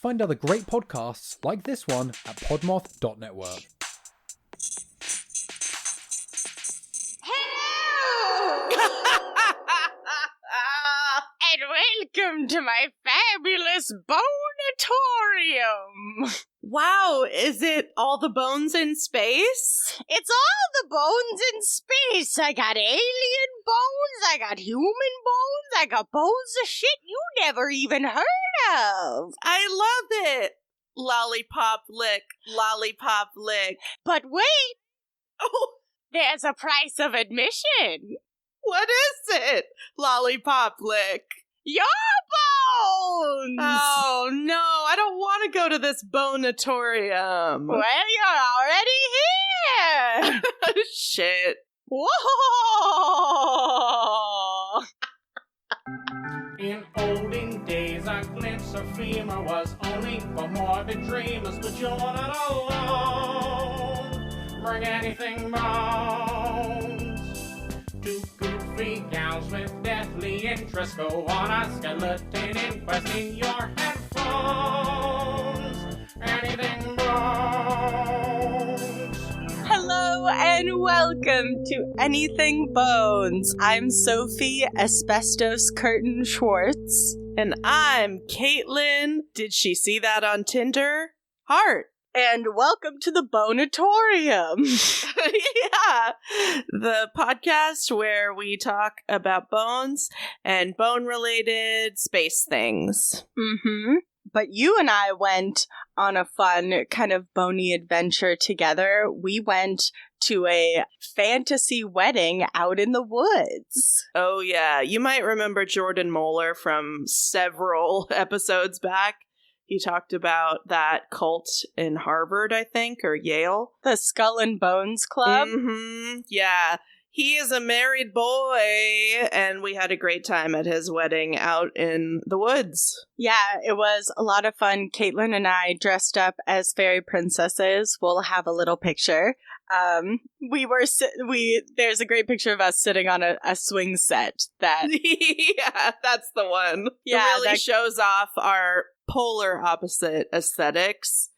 find other great podcasts like this one at podmoth.network. And welcome to my fabulous Bone-a-torium. Wow, is it all the bones in space? It's all the bones in space. I got alien bones, I got human bones, I got bones of shit you never even heard of. I love it. Lollipop lick, lollipop lick. But wait, Oh, there's a price of admission. what is it? Lollipop lick. Your bones! Oh, no, I don't want to go to this Bone-a-torium. Well, you're already here. Shit. Whoa! In olden days, a glimpse of femur was only for morbid dreamers, but you're not alone. Bring anything bones. Two goofy gals with deathly interest go on a skeleton inquest in your headphones. Anything bones. Hello and welcome to Anything Bones. I'm Sophie Asbestos Curtain Schwartz. And I'm Katelyn. Did she see that on Tinder? Heart. And welcome to the Bone-a-torium. Yeah, the podcast where we talk about bones and bone-related space things. Mm-hmm. But you and I went on a fun kind of bony adventure together. We went to a fantasy wedding out in the woods. Oh yeah, you might remember Jordan Moeller from several episodes back. He talked about that cult in Harvard, I think, or Yale. The Skull and Bones Club. Mm-hmm. Yeah. He is a married boy, and we had a great time at his wedding out in the woods. Yeah, it was a lot of fun. Katelyn and I dressed up as fairy princesses. We'll have a little picture. There's a great picture of us sitting on a swing set that... Yeah, that's the one. Yeah, it really that- shows off our polar opposite aesthetics.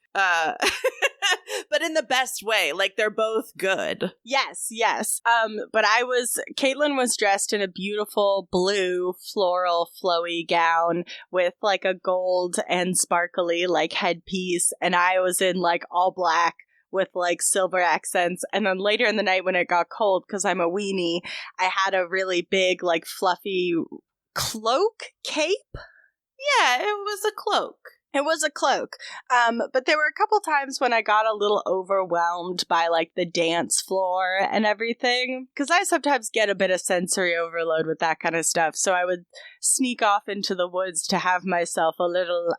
But in the best way. Like, they're both good. Yes. But Katelyn was dressed in a beautiful blue floral flowy gown with like a gold and sparkly like headpiece, and I was in like all black with like silver accents. And then later in the night when it got cold, because I'm a weenie, I had a really big like fluffy cape. Yeah, it was a cloak. It was a cloak. But there were a couple times when I got a little overwhelmed by like the dance floor and everything, because I sometimes get a bit of sensory overload with that kind of stuff. So I would sneak off into the woods to have myself a little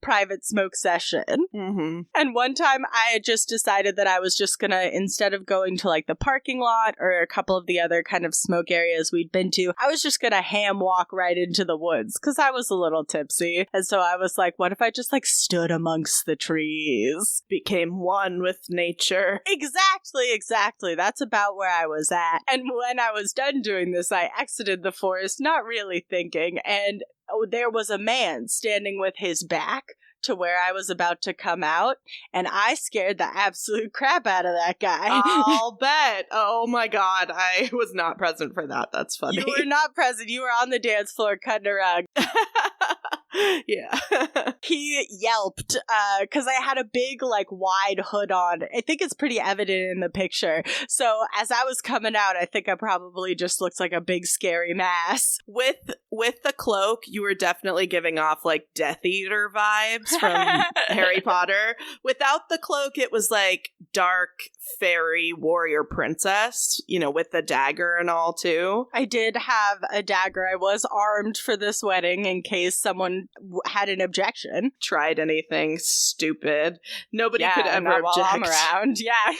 private smoke session. Mm-hmm. And one time I had just decided that I was just gonna, instead of going to like the parking lot or a couple of the other kind of smoke areas we'd been to, I was just gonna ham walk right into the woods because I was a little tipsy. And so I was like, what if I just like stood amongst the trees? Became one with nature. Exactly. That's about where I was at. And when I was done doing this, I exited the forest, not really thinking, and there was a man standing with his back to where I was about to come out, and I scared the absolute crap out of that guy. I'll bet. Oh my god, I was not present for that. That's funny. You were not present. You were on the dance floor cutting a rug. Yeah. He yelped because I had a big, like, wide hood on. I think it's pretty evident in the picture. So as I was coming out, I think I probably just looked like a big, scary mass. With the cloak, you were definitely giving off, like, Death Eater vibes from Harry Potter. Without the cloak, it was, like, dark fairy warrior princess, you know, with the dagger and all, too. I did have a dagger. I was armed for this wedding in case someone had an objection. Tried anything stupid. Nobody could ever not while object. I'm around. Yeah.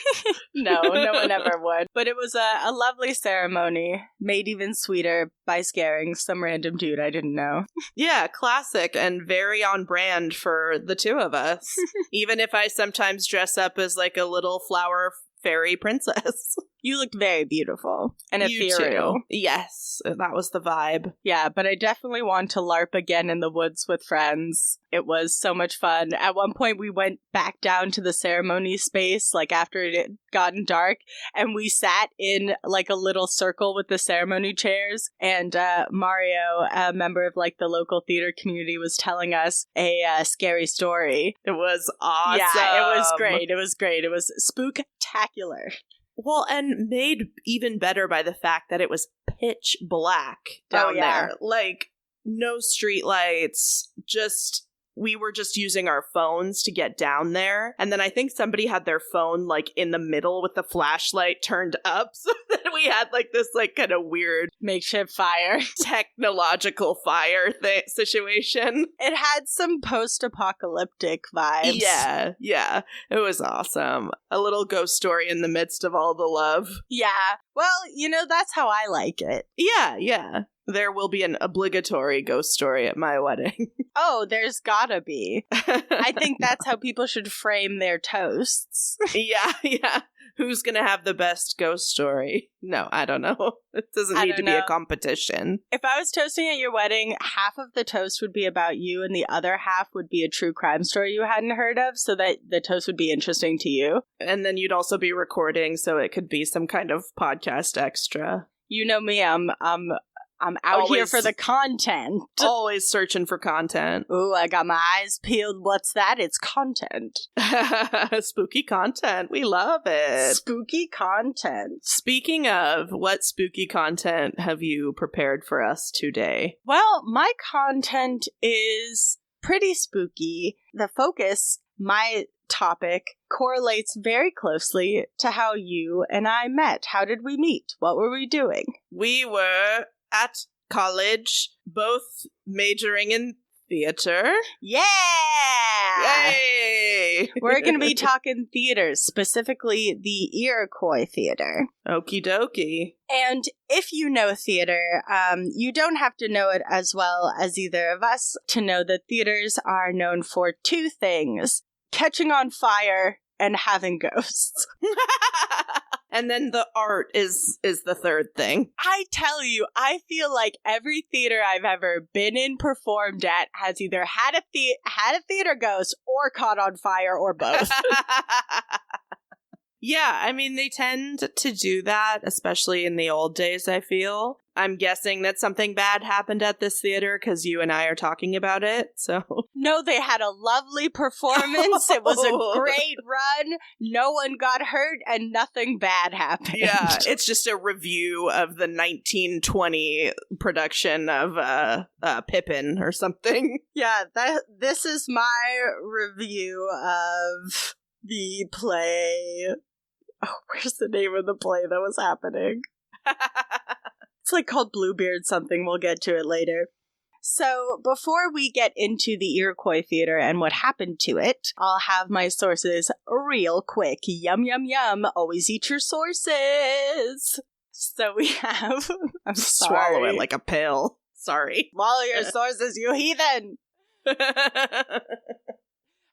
No one ever would. But it was a lovely ceremony, made even sweeter by scaring some random dude I didn't know. Yeah, classic and very on brand for the two of us. Even if I sometimes dress up as like a little flower fairy princess. You looked very beautiful and You ethereal. too. Yes, that was the vibe. Yeah, but I definitely want to LARP again in the woods with friends. It was so much fun. At one point, we went back down to the ceremony space, like after it had gotten dark, and we sat in like a little circle with the ceremony chairs. And Mario, a member of like the local theater community, was telling us a scary story. It was awesome. Yeah, it was great. It was great. It was spooktacular. Well, and made even better by the fact that it was pitch black down there. Like, no street lights, we were just using our phones to get down there. And then I think somebody had their phone, like, in the middle with the flashlight turned up, so that we had, like, this, like, kind of weird Makeshift fire. technological fire situation. It had some post-apocalyptic vibes. Yeah. It was awesome. A little ghost story in the midst of all the love. Yeah. Well, that's how I like it. Yeah. There will be an obligatory ghost story at my wedding. Oh, there's gotta be. I think that's how people should frame their toasts. Yeah. Who's gonna have the best ghost story? No, I don't know. It doesn't need to be a competition. If I was toasting at your wedding, half of the toast would be about you and the other half would be a true crime story you hadn't heard of, so that the toast would be interesting to you. And then you'd also be recording, so it could be some kind of podcast extra. You know me, I'm out here for the content. Always searching for content. Ooh, I got my eyes peeled. What's that? It's content. Spooky content. We love it. Spooky content. Speaking of, what spooky content have you prepared for us today? Well, my content is pretty spooky. The focus, my topic, correlates very closely to how you and I met. How did we meet? What were we doing? We were at college, both majoring in theater. Yeah! Yay! We're going to be talking theaters, specifically the Iroquois theater. Okie dokie. And if you know theater, you don't have to know it as well as either of us to know that theaters are known for two things: catching on fire and having ghosts. And then the art is the third thing. I tell you, I feel like every theater I've ever been in, performed at, has either had a theater ghost or caught on fire or both. Yeah, I mean, they tend to do that, especially in the old days, I feel. I'm guessing that something bad happened at this theater because you and I are talking about it, so... No, they had a lovely performance. It was a great run. No one got hurt, and nothing bad happened. Yeah, it's just a review of the 1920 production of Pippin or something. Yeah, this is my review of the play... Oh, where's the name of the play that was happening? It's like called Bluebeard something. We'll get to it later. So before we get into the Iroquois theater and what happened to it, I'll have my sources real quick. Yum, yum, yum. Always eat your sources. So we have... I'm sorry. Swallow it like a pill. Sorry. Swallow your sources, you heathen!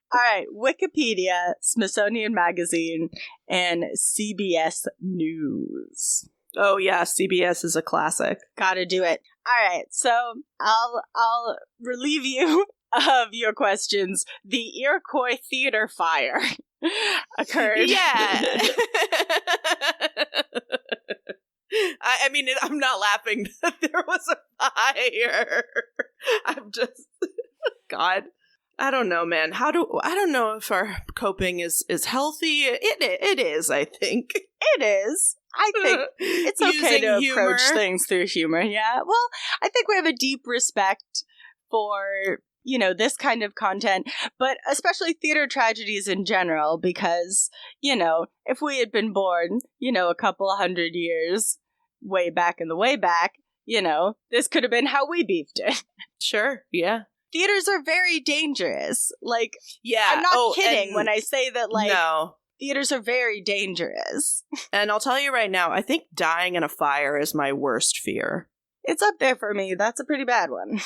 All right, Wikipedia, Smithsonian Magazine, and CBS News. Oh yeah, CBS is a classic. Gotta do it. All right, so I'll relieve you of your questions. The Iroquois theater fire occurred. Yeah. I mean, I'm not laughing that there was a fire. I'm just... God. I don't know, man. I don't know if our coping is healthy. It is, I think. It is. I think it's okay to approach things through humor. Yeah. Well, I think we have a deep respect for, this kind of content, but especially theater tragedies in general, because, if we had been born, a couple 100 years way back in the way back, this could have been how we beefed it. Sure. Yeah. Theaters are very dangerous. Yeah. I'm not kidding when I say that, no. Theaters are very dangerous. And I'll tell you right now, I think dying in a fire is my worst fear. It's up there for me. That's a pretty bad one.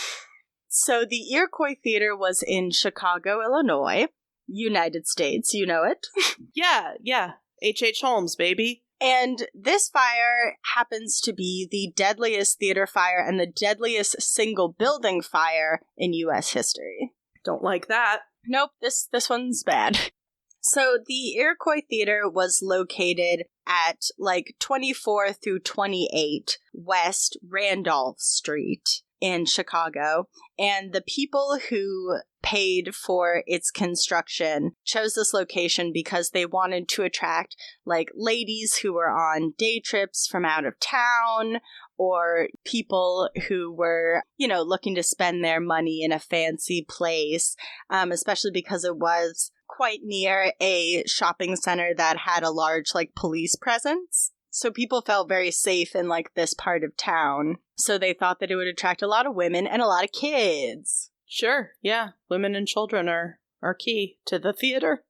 So the Iroquois Theater was in Chicago, Illinois, United States. You know it? Yeah. H.H. Holmes, baby. And this fire happens to be the deadliest theater fire and the deadliest single building fire in U.S. history. Don't like that. Nope, this one's bad. So the Iroquois Theater was located at 24 through 28 West Randolph Street in Chicago, and the people who paid for its construction chose this location because they wanted to attract ladies who were on day trips from out of town, or people who were, looking to spend their money in a fancy place, especially because it was quite near a shopping center that had a large police presence. So people felt very safe in this part of town. So they thought that it would attract a lot of women and a lot of kids. Sure, yeah. Women and children are key to the theater.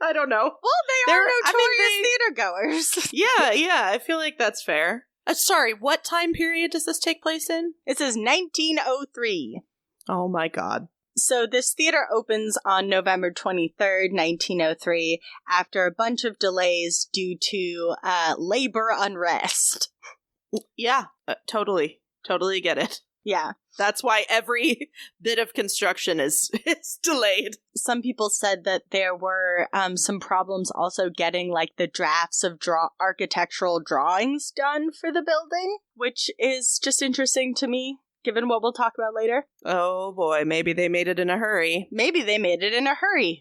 I don't know. Well, they are notorious theater goers. Yeah, I feel like that's fair. Sorry, what time period does this take place in? It says 1903. Oh my god. So this theater opens on November 23rd, 1903, after a bunch of delays due to labor unrest. Yeah, totally get it. Yeah. That's why every bit of construction is delayed. Some people said that there were some problems also getting the drafts of architectural drawings done for the building, which is just interesting to me, given what we'll talk about later. Oh boy, maybe they made it in a hurry.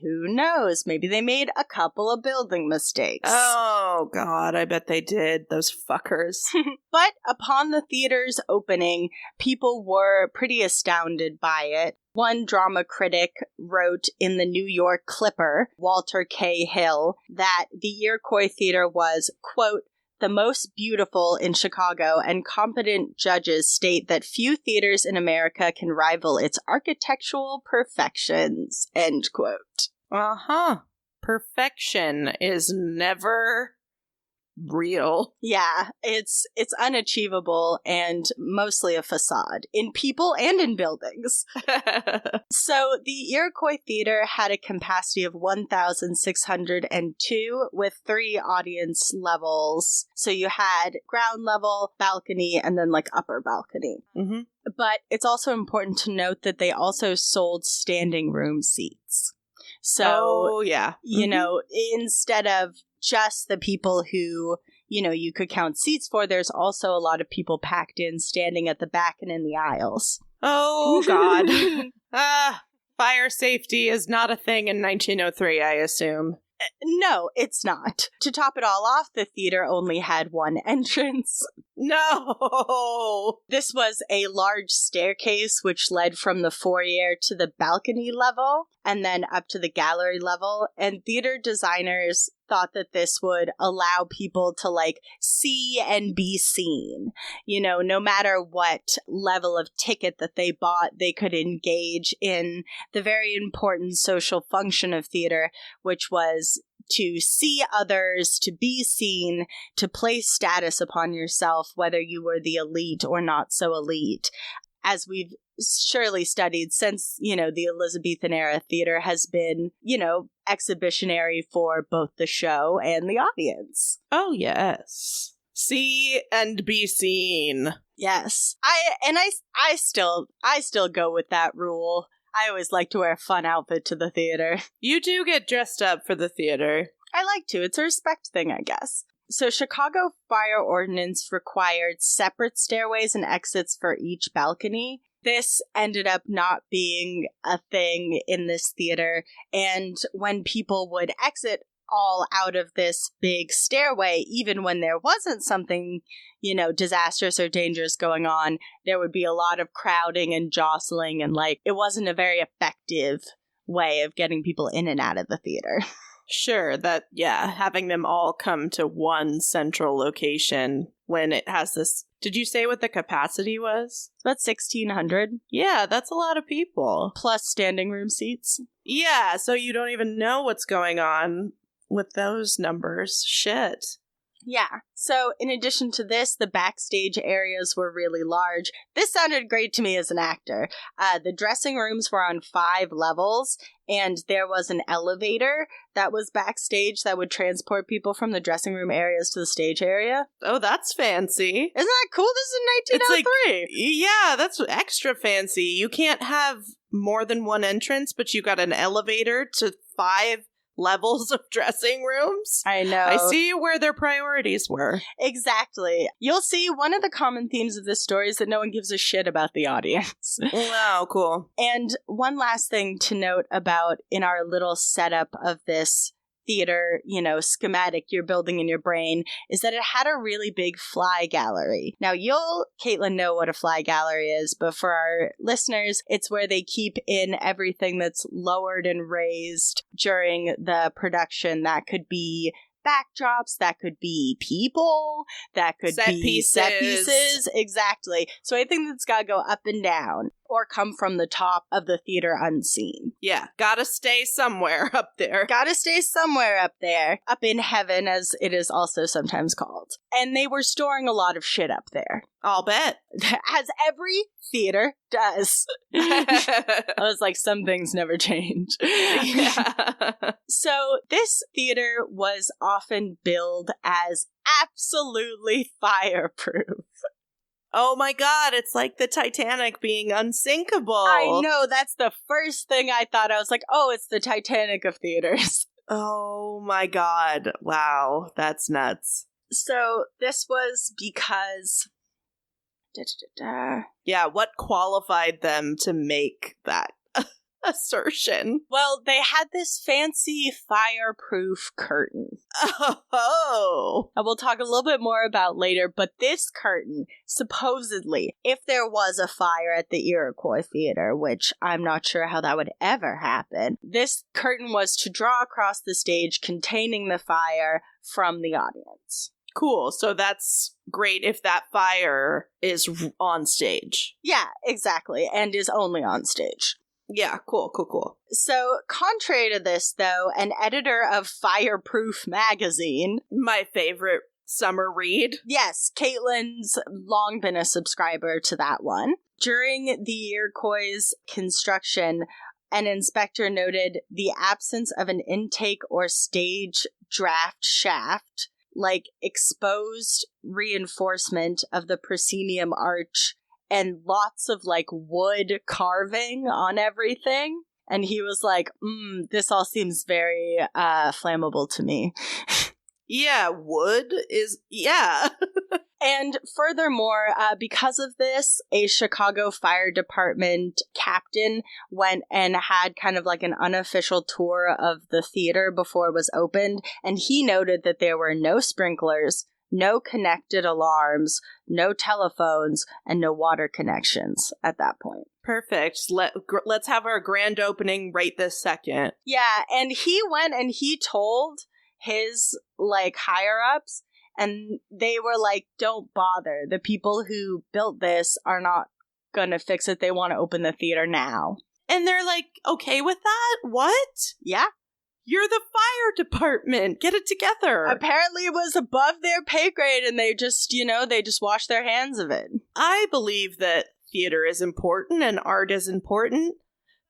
Who knows? Maybe they made a couple of building mistakes. Oh god, I bet they did, those fuckers. But upon the theater's opening, people were pretty astounded by it. One drama critic wrote in the New York Clipper, Walter K. Hill, that the Iroquois Theater was, quote, the most beautiful in Chicago, and competent judges state that few theaters in America can rival its architectural perfections, end quote. Uh-huh. Perfection is never real. Yeah, it's unachievable and mostly a facade, in people and in buildings. So the Iroquois Theater had a capacity of 1,602 with 3 audience levels. So you had ground level, balcony, and then upper balcony. Mm-hmm. But it's also important to note that they also sold standing room seats. So, instead of just the people who, you could count seats for, there's also a lot of people packed in, standing at the back and in the aisles. Oh, God. Fire safety is not a thing in 1903, I assume. No, it's not. To top it all off, the theater only had one entrance. No! This was a large staircase which led from the foyer to the balcony level and then up to the gallery level. And theater designers thought that this would allow people to see and be seen. No matter what level of ticket that they bought, they could engage in the very important social function of theater, which was to see others, to be seen, to place status upon yourself, whether you were the elite or not so elite. As we've surely studied since, the Elizabethan era, theater has been, exhibitionary for both the show and the audience. Oh, yes. See and be seen. Yes. I still go with that rule. I always like to wear a fun outfit to the theater. You do get dressed up for the theater. I like to. It's a respect thing, I guess. So Chicago fire ordinance required separate stairways and exits for each balcony. This ended up not being a thing in this theater, and when people would exit all out of this big stairway, even when there wasn't something, disastrous or dangerous going on, there would be a lot of crowding and jostling, and it wasn't a very effective way of getting people in and out of the theater. Sure, having them all come to one central location when it has this... Did you say what the capacity was? About 1,600. Yeah, that's a lot of people. Plus standing room seats. Yeah, so you don't even know what's going on with those numbers. Shit. Yeah. So in addition to this, the backstage areas were really large. This sounded great to me as an actor. The dressing rooms were on 5 levels, and there was an elevator that was backstage that would transport people from the dressing room areas to the stage area. Oh, that's fancy. Isn't that cool? This is 1903. Yeah, that's extra fancy. You can't have more than one entrance, but you got an elevator to 5 levels of dressing rooms. I know. I see where their priorities were. Exactly. You'll see one of the common themes of this story is that no one gives a shit about the audience. Wow, cool. And one last thing to note about in our little setup of this theater, schematic you're building in your brain is that it had a really big fly gallery. Now, you'll, Katelyn, know what a fly gallery is, but for our listeners, it's where they keep in everything that's lowered and raised during the production. That could be backdrops, that could be people, that could be set pieces. Exactly. So anything that's got to go up and down or come from the top of the theater unseen. Yeah, gotta stay somewhere up there. Gotta stay somewhere up there, up in heaven, as it is also sometimes called. And they were storing a lot of shit up there. I'll bet. As every theater does. I was like, some things never change. Yeah. So this theater was often billed as absolutely fireproof. Oh my god, it's like the Titanic being unsinkable. I know, that's the first thing I thought. I was like, oh, it's the Titanic of theaters. Oh my god. Wow, that's nuts. So this was because... Yeah, what qualified them to make that assertion? Well, they had this fancy fireproof curtain. Oh. We'll talk a little bit more about later, but this curtain, supposedly, if there was a fire at the Iroquois Theater, which I'm not sure how that would ever happen, this curtain was to draw across the stage containing the fire from the audience. Cool. So that's great if that fire is on stage. Yeah, exactly, and is only on stage. Yeah, cool. So, contrary to this, though, an editor of Fireproof magazine... My favorite summer read. Yes, Katelyn's long been a subscriber to that one. During the Iroquois' construction, an inspector noted the absence of an intake or stage draft shaft, like exposed reinforcement of the proscenium arch, and lots of, wood carving on everything. And he was like, this all seems very flammable to me. Yeah, wood is... Yeah. And furthermore, because of this, a Chicago Fire Department captain went and had kind of like an unofficial tour of the theater before it was opened, and he noted that there were no sprinklers, no connected alarms, no telephones, and no water connections at that point. Perfect. Let's have our grand opening right this second. Yeah, and he went and he told his, higher-ups, and they were like, don't bother. The people who built this are not gonna fix it. They want to open the theater now. And they're like, okay with that? What? Yeah. You're the fire department. Get it together. Apparently it was above their pay grade, and they just, they just washed their hands of it. I believe that theater is important and art is important,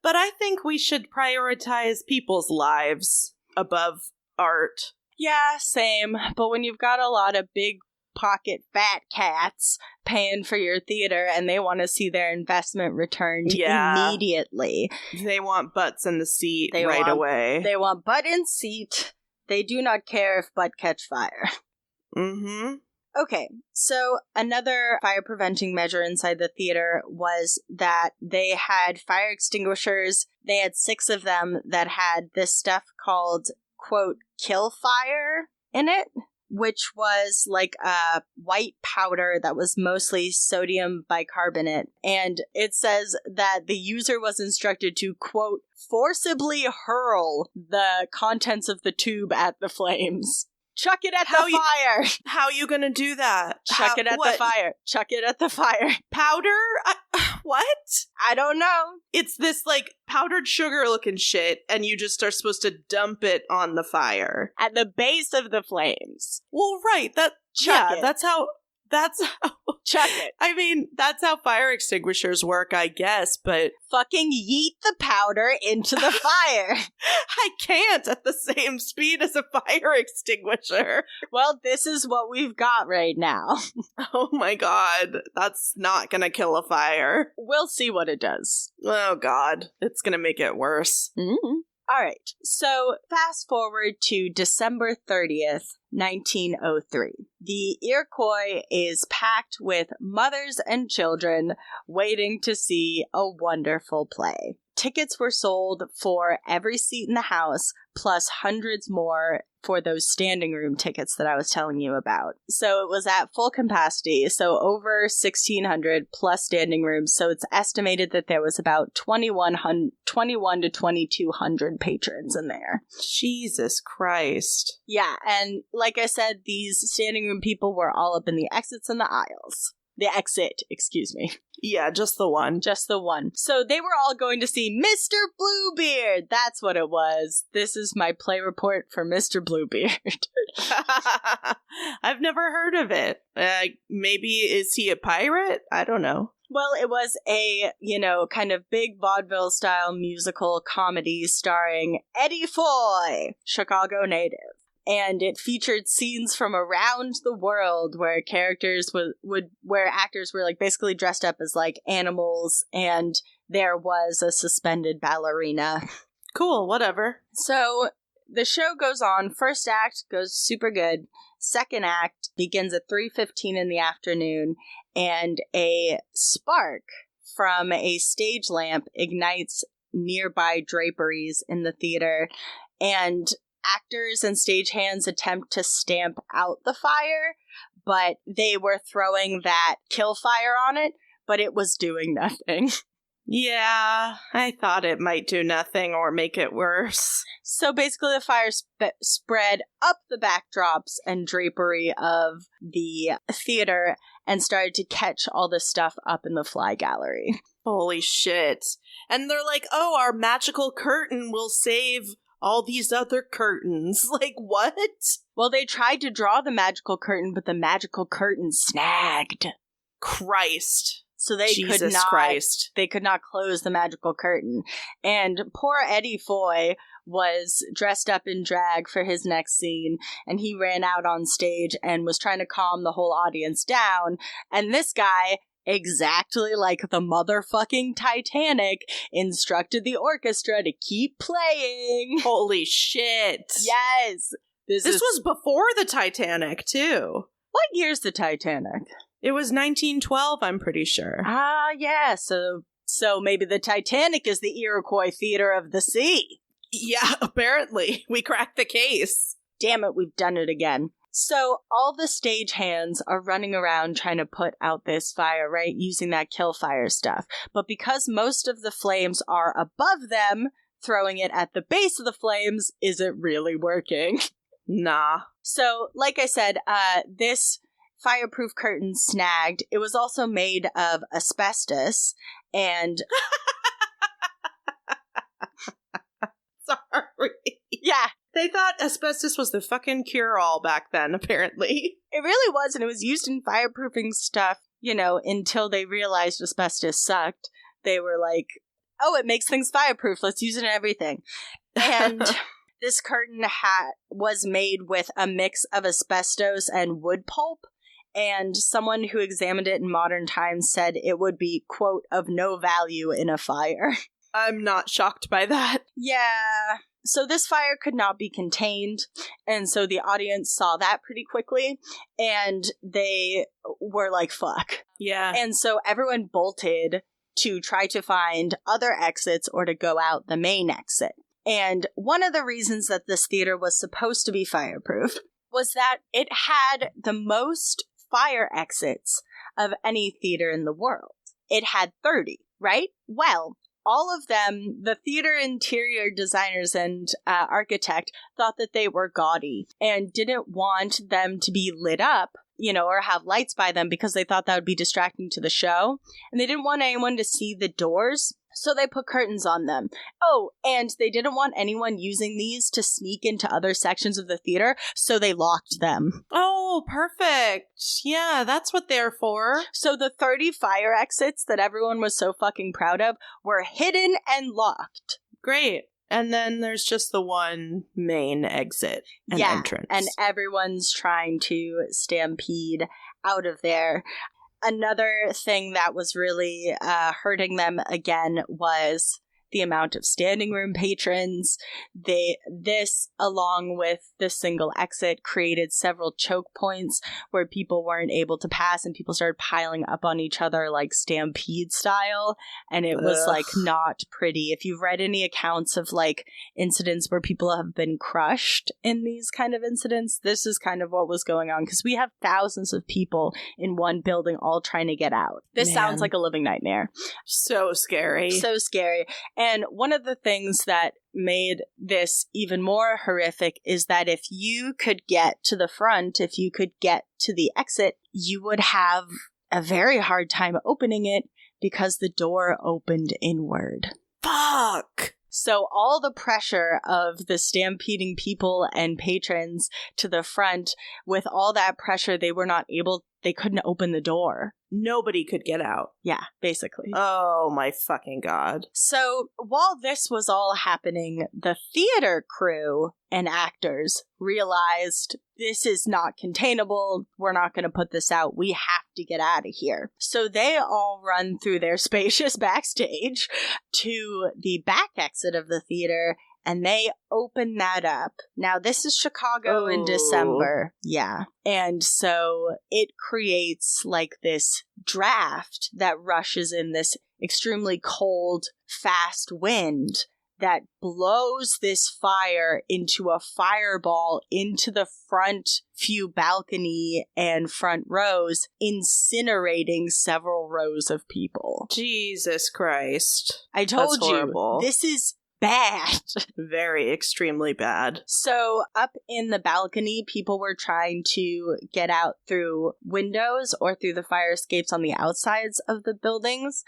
but I think we should prioritize people's lives above art. Yeah, same. But when you've got a lot of big pocket fat cats paying for your theater and they want to see their investment returned immediately. They want butts in the seat away. They want butt in seat. They do not care if butt catch fire. Mm-hmm. Okay, so another fire preventing measure inside the theater was that they had fire extinguishers. They had 6 of them that had this stuff called, quote, kill fire in it, which was like a white powder that was mostly sodium bicarbonate. And it says that the user was instructed to, quote, forcibly hurl the contents of the tube at the flames. Chuck it at the fire. How you gonna do that? Chuck it at the fire. Chuck it at the fire. Powder? What? I don't know. It's this, like, powdered sugar looking shit, and you just are supposed to dump it on the fire. At the base of the flames. Well, right. Chuck it. That's how... Chuck it. I mean, that's how fire extinguishers work, I guess, but... Fucking yeet the powder into the fire. I can't at the same speed as a fire extinguisher. Well, this is what we've got right now. Oh my god. That's not gonna kill a fire. We'll see what it does. Oh god. It's gonna make it worse. Mm-hmm. All right. So fast forward to December 30th, 1903. The Iroquois is packed with mothers and children waiting to see a wonderful play. Tickets were sold for every seat in the house, plus hundreds more for those standing room tickets that I was telling you about. So it was at full capacity, so over 1,600 plus standing rooms. So it's estimated that there was about 21 to 2,200 patrons in there. Jesus Christ. Yeah, and like I said, these standing room people were all up in the exits and the aisles. The exit, excuse me. Yeah, just the one. Just the one. So they were all going to see Mr. Bluebeard. That's what it was. This is my play report for Mr. Bluebeard. I've never heard of it. Maybe is he a pirate? I don't know. Well, it was a, kind of big vaudeville-style musical comedy starring Eddie Foy, Chicago native. And it featured scenes from around the world where where actors were like basically dressed up as like animals, and there was a suspended ballerina. Cool, whatever. So the show goes on. First act goes super good. Second act begins at 3:15 in the afternoon, and a spark from a stage lamp ignites nearby draperies in the theater, and actors and stagehands attempt to stamp out the fire, but they were throwing that kill fire on it, but it was doing nothing. Yeah, I thought it might do nothing or make it worse. So basically the fire spread up the backdrops and drapery of the theater and started to catch all this stuff up in the fly gallery. Holy shit. And they're like, oh, our magical curtain will save all these other curtains. Like, what? Well, they tried to draw the magical curtain, but the magical curtain snagged. Christ. So they could not close the magical curtain. And poor Eddie Foy was dressed up in drag for his next scene, and he ran out on stage and was trying to calm the whole audience down. And this guy, exactly like the motherfucking Titanic, instructed the orchestra to keep playing. Holy shit. Yes. This was before the Titanic, too. What year's the Titanic? It was 1912, I'm pretty sure. Ah, yeah. So maybe the Titanic is the Iroquois theater of the sea. Yeah, apparently. We cracked the case. Damn it, we've done it again. So all the stagehands are running around trying to put out this fire, right? Using that kill fire stuff. But because most of the flames are above them, throwing it at the base of the flames isn't really working. Nah. So, like I said, this fireproof curtain snagged. It was also made of asbestos, and... Sorry. Yeah. They thought asbestos was the fucking cure-all back then, apparently. It really was, and it was used in fireproofing stuff, until they realized asbestos sucked. They were like, oh, it makes things fireproof, let's use it in everything. And this curtain was made with a mix of asbestos and wood pulp, and someone who examined it in modern times said it would be, quote, of no value in a fire. I'm not shocked by that. Yeah. So this fire could not be contained, and so the audience saw that pretty quickly, and they were like, fuck. Yeah. And so everyone bolted to try to find other exits or to go out the main exit. And one of the reasons that this theater was supposed to be fireproof was that it had the most fire exits of any theater in the world. It had 30, right? Well, all of them, the theater interior designers and architect, thought that they were gaudy and didn't want them to be lit up, or have lights by them because they thought that would be distracting to the show. And they didn't want anyone to see the doors, so they put curtains on them. Oh, and they didn't want anyone using these to sneak into other sections of the theater, so they locked them. Oh, perfect. Yeah, that's what they're for. So the 30 fire exits that everyone was so fucking proud of were hidden and locked. Great. And then there's just the one main exit and entrance. And everyone's trying to stampede out of there. Another thing that was really hurting them again was the amount of standing room patrons. This, along with the single exit, created several choke points where people weren't able to pass and people started piling up on each other like stampede style. And it was like not pretty. If you've read any accounts of like incidents where people have been crushed in these kind of incidents, this is kind of what was going on, because we have thousands of people in one building all trying to get out. This sounds like a living nightmare. So scary. So scary. And one of the things that made this even more horrific is that if you could get to the front, if you could get to the exit, you would have a very hard time opening it because the door opened inward. Fuck! So all the pressure of the stampeding people and patrons to the front, with all that pressure, they couldn't open the door. Nobody could get out. Yeah, basically. Oh my fucking God. So while this was all happening, the theater crew and actors realized this is not containable. We're not going to put this out. We have to get out of here. So they all run through their spacious backstage to the back exit of the theater, and they open that up. Now, this is Chicago in December. Yeah. And so it creates like this draft that rushes in this extremely cold, fast wind that blows this fire into a fireball into the front few balcony and front rows, incinerating several rows of people. Jesus Christ. I told That's you, horrible. this is bad. Very extremely bad. So up in the balcony, people were trying to get out through windows or through the fire escapes on the outsides of the buildings.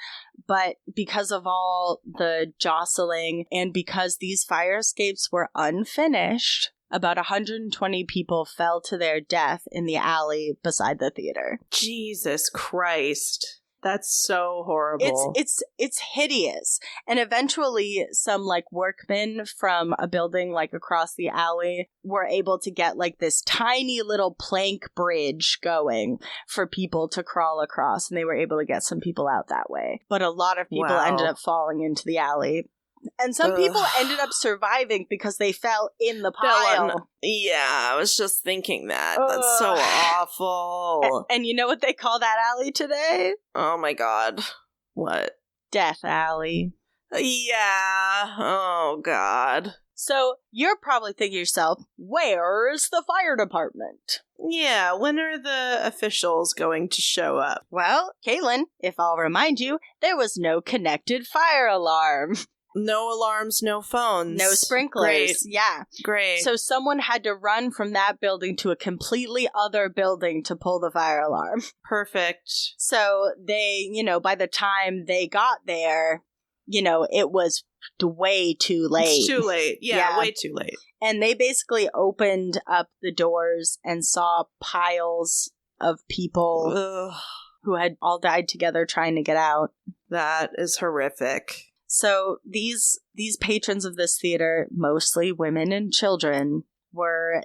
But because of all the jostling and because these fire escapes were unfinished, about 120 people fell to their death in the alley beside the theater. Jesus Christ. That's so horrible. It's hideous. And eventually some like workmen from a building like across the alley were able to get like this tiny little plank bridge going for people to crawl across, and they were able to get some people out that way. But a lot of people ended up falling into the alley. And some people ended up surviving because they fell in the pile. Yeah, I was just thinking that. That's so awful. And you know what they call that alley today? Oh my God. What? Death Alley. Yeah. Oh God. So you're probably thinking to yourself, where's the fire department? Yeah, when are the officials going to show up? Well, Katelyn, if I'll remind you, there was no connected fire alarm. No alarms, no phones. No sprinklers. Great. Yeah. Great. So someone had to run from that building to a completely other building to pull the fire alarm. Perfect. So they, by the time they got there, it was way too late. It's too late. Yeah, way too late. And they basically opened up the doors and saw piles of people who had all died together trying to get out. That is horrific. So these patrons of this theater, mostly women and children, were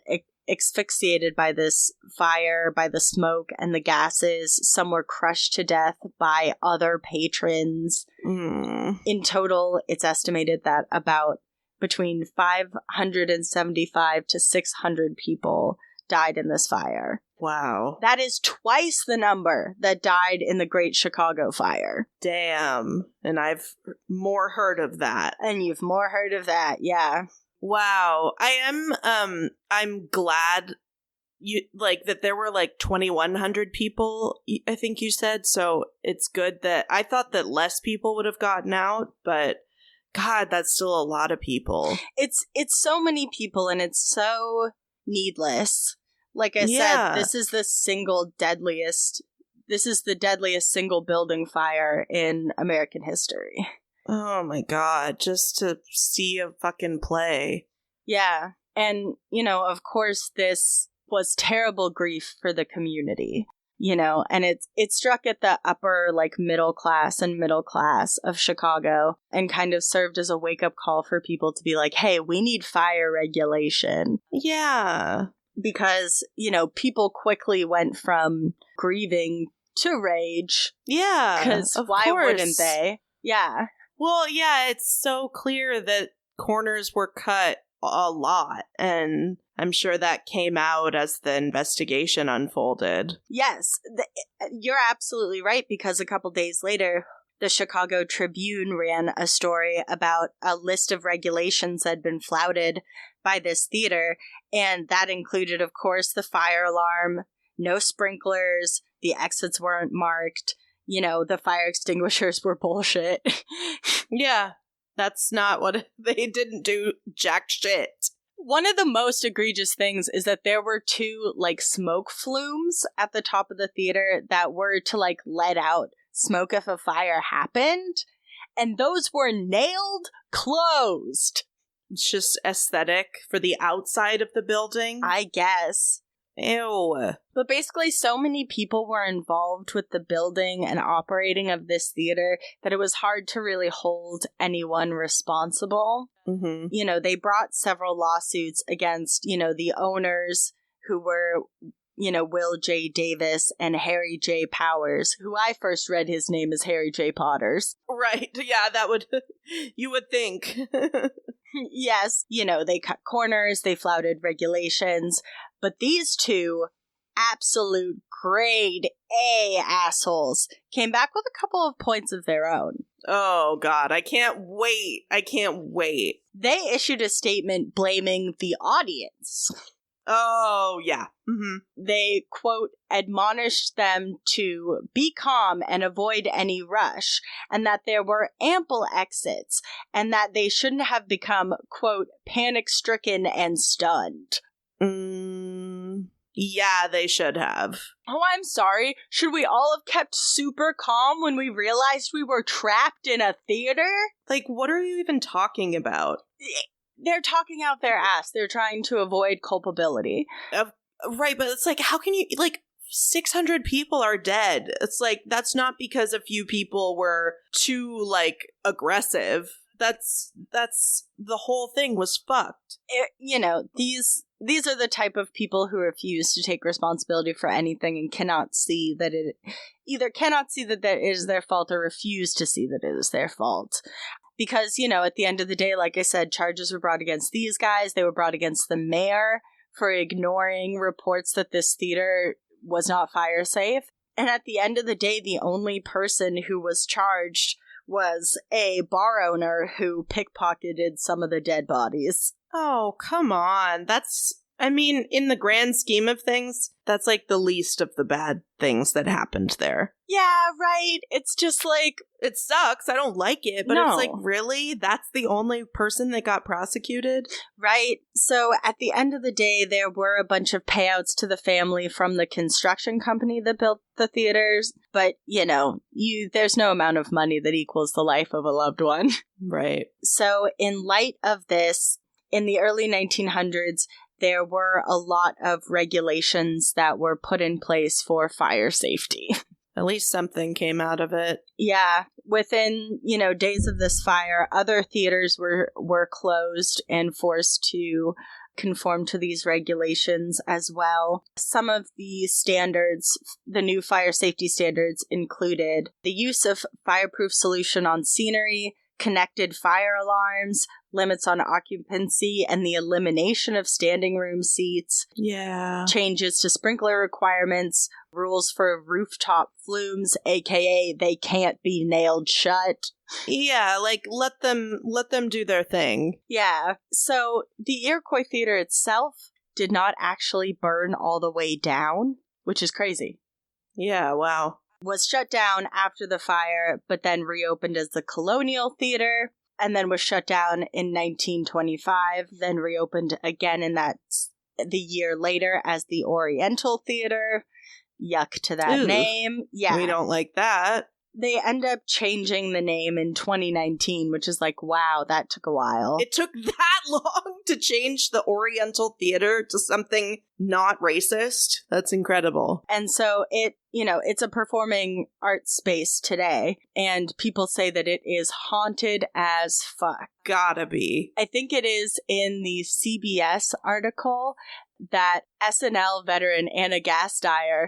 asphyxiated by this fire, by the smoke and the gases. Some were crushed to death by other patrons. In total, it's estimated that about between 575 to 600 people died in this fire. Wow. That is twice the number that died in the Great Chicago Fire. Damn. And I've more heard of that. And you've more heard of that, yeah. Wow. I'm glad that there were 2,100 people, I think you said, so it's good that I thought that less people would have gotten out, but God, that's still a lot of people. It's so many people, and it's so needless. Like I Yeah. said, this is the deadliest single building fire in American history. Oh my God, just to see a fucking play. Yeah. And, of course, this was terrible grief for the community, and it struck at the upper, middle class of Chicago, and kind of served as a wake-up call for people to be like, hey, we need fire regulation. Yeah. Because, people quickly went from grieving to rage. Yeah. Because why wouldn't they? Yeah. Well, yeah, it's so clear that corners were cut a lot, and I'm sure that came out as the investigation unfolded. Yes, you're absolutely right, because a couple days later, the Chicago Tribune ran a story about a list of regulations that had been flouted by this theater, and that included, of course, the fire alarm, no sprinklers, the exits weren't marked, the fire extinguishers were bullshit. Yeah. That's not what they didn't do jack shit. One of the most egregious things is that there were 2 smoke flumes at the top of the theater that were to let out smoke if a fire happened, and those were nailed closed. It's just aesthetic for the outside of the building. I guess. Ew. But basically, so many people were involved with the building and operating of this theater that it was hard to really hold anyone responsible. Mm-hmm. They brought several lawsuits against, the owners, who were, Will J. Davis and Harry J. Powers, who I first read his name as Harry J. Potters. Right. Yeah, that would, you would think. Yes. They cut corners, they flouted regulations. But these 2 absolute grade A assholes came back with a couple of points of their own. Oh, God. I can't wait. They issued a statement blaming the audience. Oh, yeah. Mm-hmm. They, quote, admonished them to be calm and avoid any rush, and that there were ample exits, and that they shouldn't have become, quote, panic-stricken and stunned. Yeah, they should have. Oh, I'm sorry. Should we all have kept super calm when we realized we were trapped in a theater? What are you even talking about? They're talking out their ass. They're trying to avoid culpability. Right, but it's how can you, 600 people are dead. It's that's not because a few people were too, aggressive. That's the whole thing was fucked. These are the type of people who refuse to take responsibility for anything and cannot see that it is their fault or refuse to see that it is their fault. Because, at the end of the day, like I said, charges were brought against these guys. They were brought against the mayor for ignoring reports that this theater was not fire safe. And at the end of the day, the only person who was charged was a bar owner who pickpocketed some of the dead bodies. Oh, come on. In the grand scheme of things, that's the least of the bad things that happened there. Yeah, right. It's just it sucks. I don't like it, but no. It's really? That's the only person that got prosecuted? Right. So at the end of the day, there were a bunch of payouts to the family from the construction company that built the theaters. But, there's no amount of money that equals the life of a loved one. Right. So in light of this, in the early 1900s, there were a lot of regulations that were put in place for fire safety. At least something came out of it. Yeah. Within, days of this fire, other theaters were closed and forced to conform to these regulations as well. Some of the standards, the new fire safety standards, included the use of fireproof solution on scenery, connected fire alarms, limits on occupancy, and the elimination of standing room seats. Yeah. Changes to sprinkler requirements, rules for rooftop flumes, aka they can't be nailed shut. Yeah, let them do their thing. Yeah. So the Iroquois Theater itself did not actually burn all the way down, which is crazy. Yeah, wow. Was shut down after the fire, but then reopened as the Colonial Theater. and then was shut down in 1925, then reopened again the year later as the Oriental Theater. Yuck to that name. Yeah. We don't like that. They end up changing the name in 2019, which is like, wow, that took a while. It took that long to change the Oriental Theater to something not racist. That's incredible. And so it's a performing arts space today, and people say that it is haunted as fuck. Gotta be. I think it is in the CBS article that SNL veteran Anna Gasteyer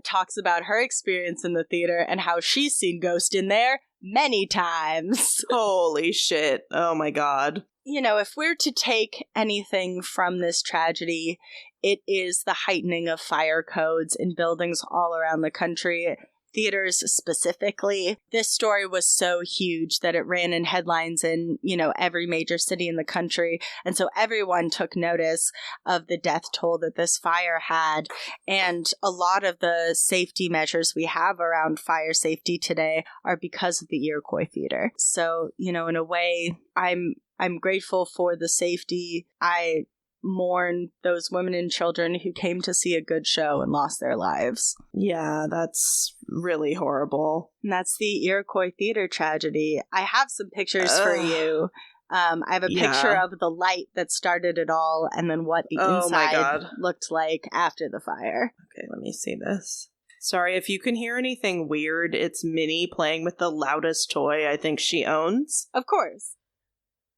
talks about her experience in the theater and how she's seen ghosts in there many times. Holy shit. Oh my god. If we're to take anything from this tragedy, it is the heightening of fire codes in buildings all around the country. Theaters specifically. This story was so huge that it ran in headlines in, every major city in the country. And so everyone took notice of the death toll that this fire had. And a lot of the safety measures we have around fire safety today are because of the Iroquois Theater. So, in a way, I'm grateful for the safety. I mourn those women and children who came to see a good show and lost their lives. Yeah, that's really horrible. And that's the Iroquois Theater tragedy. I have some pictures for you. I have a picture of the light that started it all and then what the inside looked like after the fire. Okay, let me see this. Sorry, if you can hear anything weird, it's Minnie playing with the loudest toy I think she owns. Of course.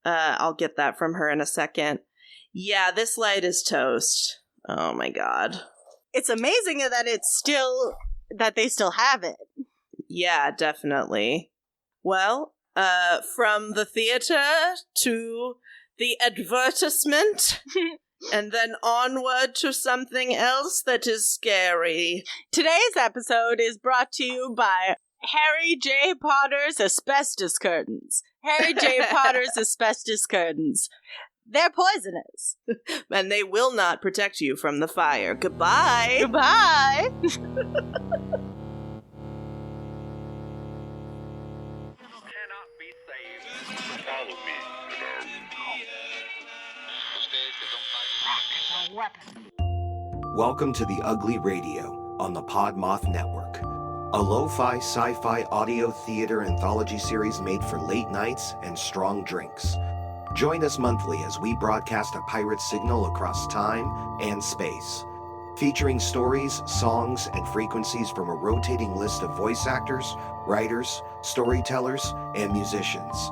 I'll get that from her in a second. Yeah, this light is toast. Oh my god. It's amazing that that they still have it. Yeah, definitely. Well, from the theater to the advertisement, and then onward to something else that is scary. Today's episode is brought to you by Harry J. Potter's Asbestos Curtains. Harry J. Potter's Asbestos Curtains. They're poisonous. And they will not protect you from the fire. Goodbye. Goodbye. Welcome to The Ugly Radio on the Podmoth Network, a lo-fi sci-fi audio theater anthology series made for late nights and strong drinks. Join us monthly as we broadcast a pirate signal across time and space, featuring stories, songs, and frequencies from a rotating list of voice actors, writers, storytellers, and musicians.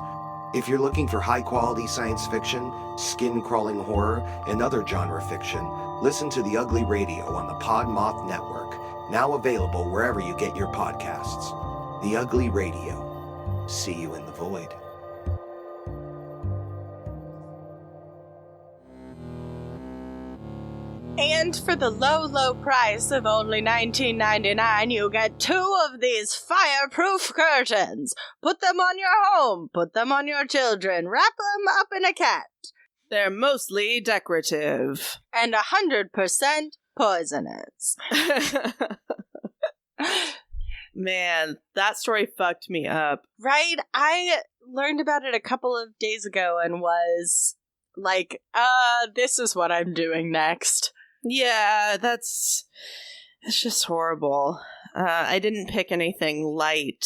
If you're looking for high-quality science fiction, skin-crawling horror, and other genre fiction, listen to The Ugly Radio on the Podmoth Network, now available wherever you get your podcasts. The Ugly Radio. See you in the void. And for the low, low price of only $19.99, you get 2 of these fireproof curtains. Put them on your home, put them on your children, wrap them up in a cat. They're mostly decorative. And 100% poisonous. Man, that story fucked me up. Right? I learned about it a couple of days ago and was like, this is what I'm doing next. Yeah, it's just horrible. I didn't pick anything light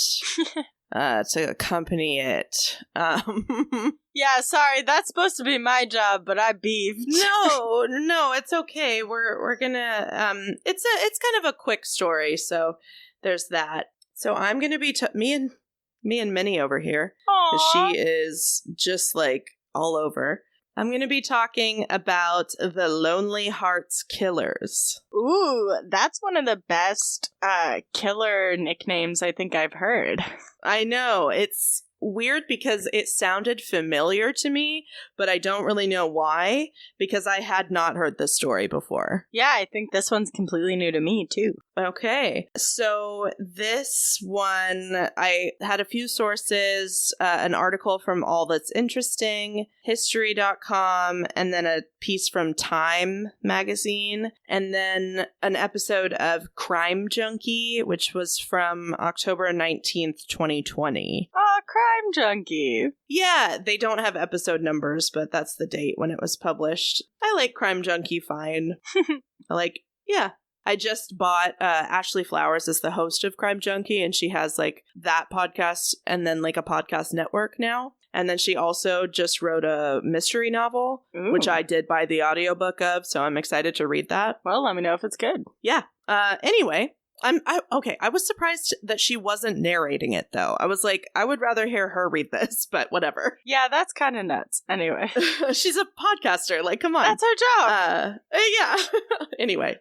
to accompany it. Yeah, sorry, that's supposed to be my job, but I beefed. No, it's okay. We're gonna it's kind of a quick story, so there's that. So I'm gonna be me and Minnie over here, 'cause she is just like all over. I'm going to be talking about the Lonely Hearts Killers. Ooh, that's one of the best killer nicknames I think I've heard. I know. It's weird because it sounded familiar to me, but I don't really know why, because I had not heard this story before. Yeah, I think this one's completely new to me, too. Okay, so this one, I had a few sources, an article from All That's Interesting, History.com, and then a piece from Time magazine, and then an episode of Crime Junkie, which was from October 19th, 2020. Oh, Crime Junkie. Yeah, they don't have episode numbers, but that's the date when it was published. I like Crime Junkie fine. I just bought Ashley Flowers is the host of Crime Junkie, and she has like that podcast and then like a podcast network now. And then she also just wrote a mystery novel, which I did buy the audiobook of, so I'm excited to read that. Well, let me know if it's good. Yeah. Anyway, I was surprised that she wasn't narrating it, though. I was like, I would rather hear her read this, but whatever. Yeah, that's kind of nuts. Anyway. She's a podcaster. Like, come on. That's her job. Yeah. Anyway.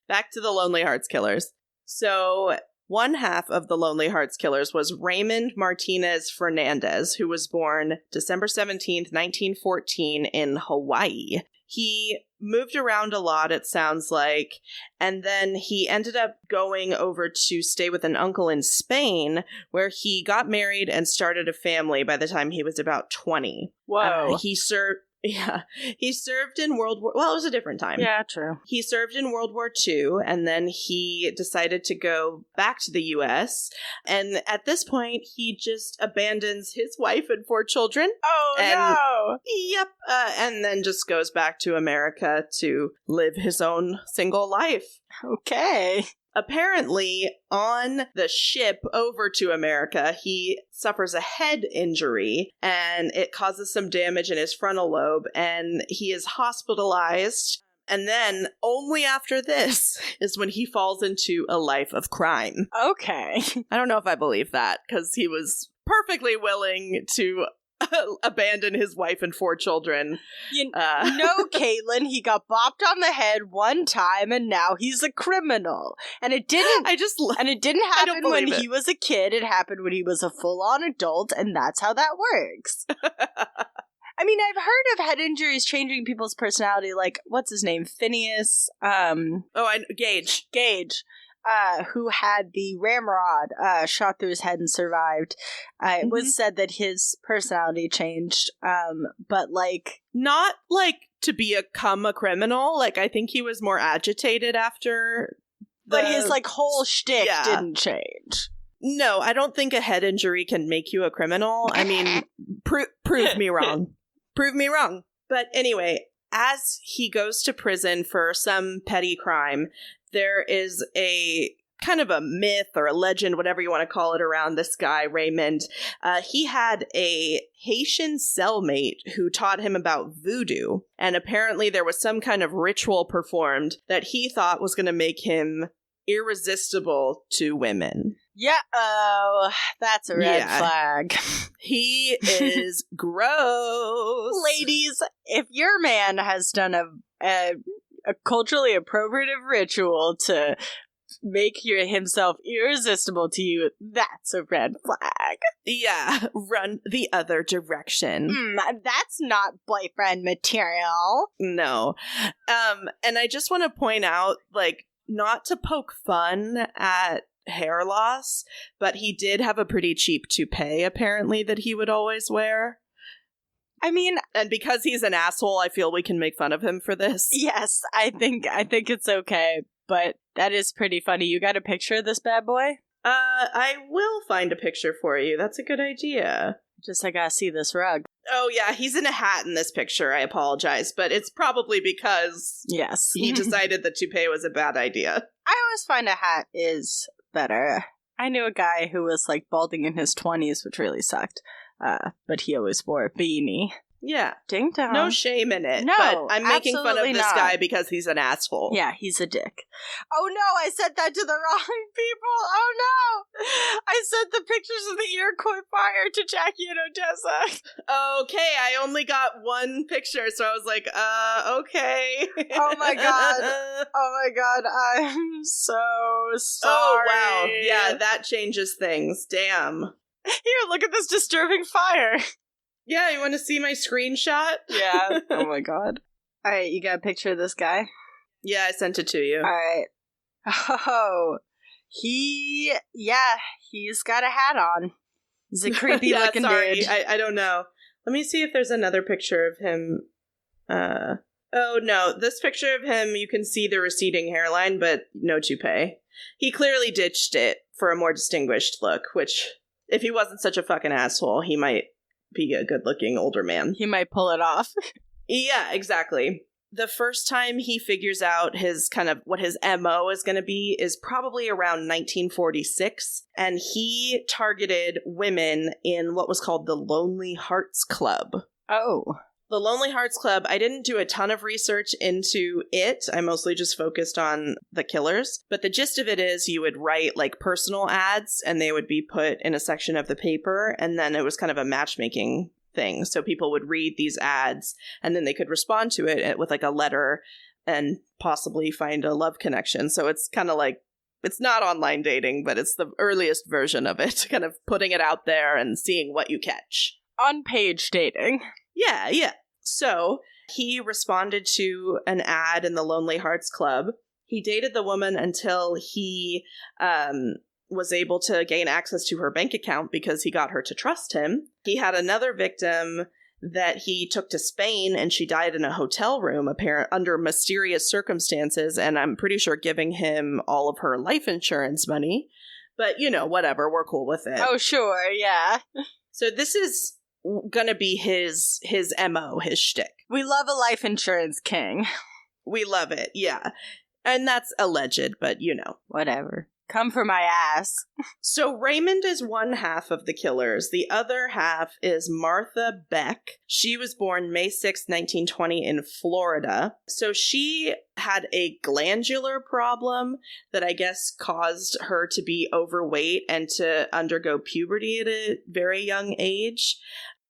Back to the Lonely Hearts Killers. So, one half of the Lonely Hearts Killers was Raymond Martinez Fernandez, who was born December 17th, 1914 in Hawaii. He moved around a lot, it sounds like, and then he ended up going over to stay with an uncle in Spain, where he got married and started a family by the time he was about 20. Whoa. He served in World War... Well, it was a different time. Yeah, true. He served in World War II, and then he decided to go back to the U.S., and at this point, he just abandons his wife and 4 children. Oh, no! Yep. And then just goes back to America to live his own single life. Okay. Apparently, on the ship over to America, he suffers a head injury, and it causes some damage in his frontal lobe, and he is hospitalized. And then, only after this, is when he falls into a life of crime. Okay. I don't know if I believe that, because he was perfectly willing to abandon his wife and 4 children. No, Katelyn, he got bopped on the head one time and now he's a criminal. And it didn't happen when he was a kid, it happened when he was a full-on adult, and that's how that works. I mean, I've heard of head injuries changing people's personality, like, what's his name? Phineas? Gage. Who had the ramrod shot through his head and survived. It was said that his personality changed, but like... Not like to become a criminal, like I think he was more agitated after... But his like whole shtick didn't change. No, I don't think a head injury can make you a criminal. I mean, prove me wrong. Prove me wrong. But anyway, as he goes to prison for some petty crime, there is a kind of a myth or a legend, whatever you want to call it, around this guy, Raymond. He had a Haitian cellmate who taught him about voodoo, and apparently there was some kind of ritual performed that he thought was going to make him irresistible to women. Yeah, that's a red flag. He is gross. Ladies, if your man has done a culturally appropriate ritual to make himself irresistible to you, that's a red flag. Yeah, run the other direction. That's not boyfriend material. No. And I just want to point out, like, not to poke fun at hair loss, but he did have a pretty cheap toupee, apparently, that he would always wear. I mean, and because he's an asshole, I feel we can make fun of him for this. Yes, I think it's okay, but that is pretty funny. You got a picture of this bad boy? I will find a picture for you. That's a good idea. Just I gotta see this rug. Oh yeah, he's in a hat in this picture. I apologize, but it's probably because he decided the toupee was a bad idea. I always find a hat is better. I knew a guy who was like balding in his 20s, which really sucked. But he always wore a beanie. Yeah. Ding dong. No shame in it. No, but I'm making fun of this not. guy because he's an asshole. Yeah, he's a dick. Oh no, I sent that to the wrong people. Oh no. I sent the pictures of the Iroquois fire to Jackie and Odessa. Okay, I only got one picture, so I was like, okay. Oh my god, I'm so sorry. Oh wow, yeah, that changes things. Damn. Here, look at this disturbing fire. Yeah, you want to see my screenshot? Yeah. Oh my god. Alright, you got a picture of this guy? Yeah, I sent it to you. Alright. Oh. He's got a hat on. He's a creepy looking dude. I don't know. Let me see if there's another picture of him. Oh no, this picture of him, you can see the receding hairline, but no toupee. He clearly ditched it for a more distinguished look, which If he wasn't such a fucking asshole, he might be a good-looking older man. He might pull it off. Yeah, exactly. The first time he figures out his kind of what his MO is going to be is probably around 1946, and he targeted women in what was called the Lonely Hearts Club. Oh. The Lonely Hearts Club, I didn't do a ton of research into it. I mostly just focused on the killers. But the gist of it is you would write like personal ads and they would be put in a section of the paper, and then it was kind of a matchmaking thing. So people would read these ads and then they could respond to it with like a letter and possibly find a love connection. So it's kind of like, it's not online dating, but it's the earliest version of it, kind of putting it out there and seeing what you catch. On-page dating. Yeah. So he responded to an ad in the Lonely Hearts Club. He dated the woman until he was able to gain access to her bank account because he got her to trust him. He had another victim that he took to Spain, and she died in a hotel room under mysterious circumstances, and I'm pretty sure giving him all of her life insurance money. But, whatever, we're cool with it. Oh, sure, yeah. So this is gonna be his MO, his shtick. We love a life insurance king. We love it, yeah. And that's alleged, but Whatever. Come for my ass. So Raymond is one half of the killers. The other half is Martha Beck. She was born May 6, 1920 in Florida. So she had a glandular problem that I guess caused her to be overweight and to undergo puberty at a very young age.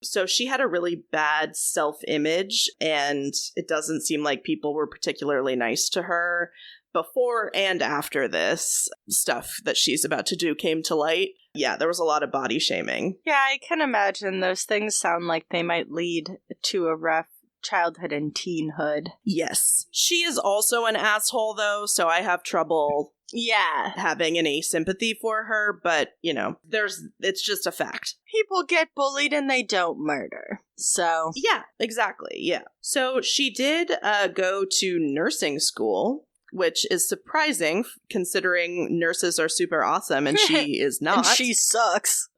So she had a really bad self-image, and it doesn't seem like people were particularly nice to her. Before and after this stuff that she's about to do came to light, yeah, there was a lot of body shaming. Yeah, I can imagine those things sound like they might lead to a rough childhood and teenhood. Yes. She is also an asshole, though, so I have trouble having any sympathy for her, but, it's just a fact. People get bullied and they don't murder. So. Yeah, exactly, yeah. So she did go to nursing school, which is surprising considering nurses are super awesome and she is not. And she sucks.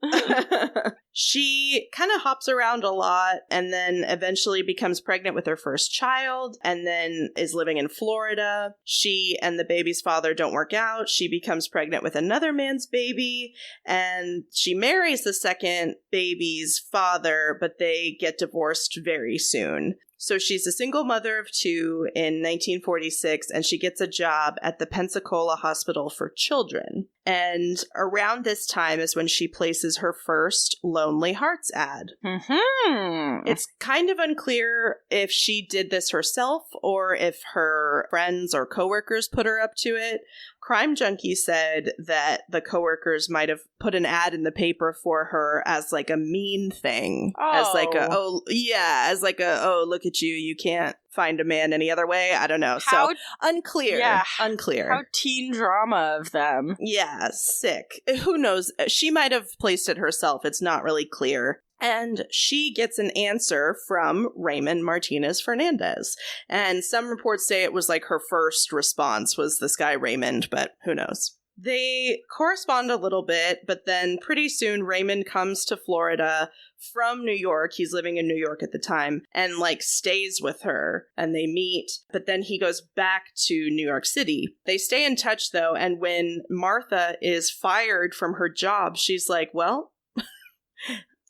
She kind of hops around a lot and then eventually becomes pregnant with her first child and then is living in Florida. She and the baby's father don't work out. She becomes pregnant with another man's baby and she marries the second baby's father, but they get divorced very soon. So she's a single mother of two in 1946, and she gets a job at the Pensacola Hospital for Children. And around this time is when she places her first Lonely Hearts ad. Mm-hmm. It's kind of unclear if she did this herself or if her friends or coworkers put her up to it. Crime Junkie said that the coworkers might have put an ad in the paper for her as like a mean thing. As like look at you, you can't find a man any other way. I don't know. So unclear. Yeah. Unclear. How teen drama of them. Yeah, sick. Who knows? She might have placed it herself. It's not really clear. And she gets an answer from Raymond Martinez Fernandez. And some reports say it was like her first response was this guy Raymond, but who knows? They correspond a little bit, but then pretty soon Raymond comes to Florida from New York. He's living in New York at the time and stays with her and they meet, but then he goes back to New York City. They stay in touch though, and when Martha is fired from her job, she's like, well,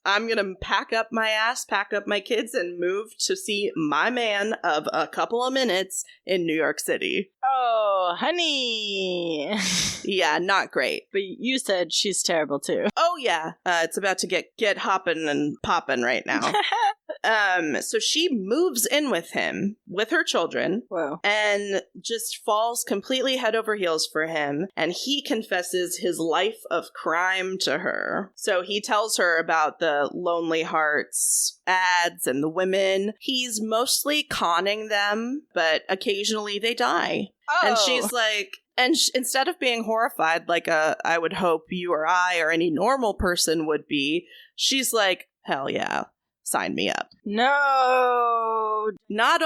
I'm going to pack up my ass, pack up my kids, and move to see my man of a couple of minutes in New York City. Oh, honey. Yeah, not great. But you said she's terrible too. Oh, yeah. It's about to get hopping and popping right now. So she moves in with him, with her children, Whoa. and just falls completely head over heels for him, and he confesses his life of crime to her. So he tells her about the Lonely Hearts ads and the women. He's mostly conning them, but occasionally they die. Oh. And she's like... And instead of being horrified like I would hope you or I or any normal person would be, she's like, hell yeah. Sign me up. No. Not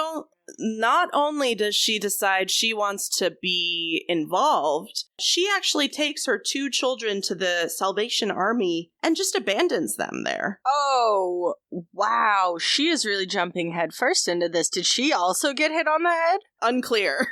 not only does she decide she wants to be involved, she actually takes her 2 children to the Salvation Army and just abandons them there. Oh, wow. She is really jumping headfirst into this. Did she also get hit on the head? Unclear.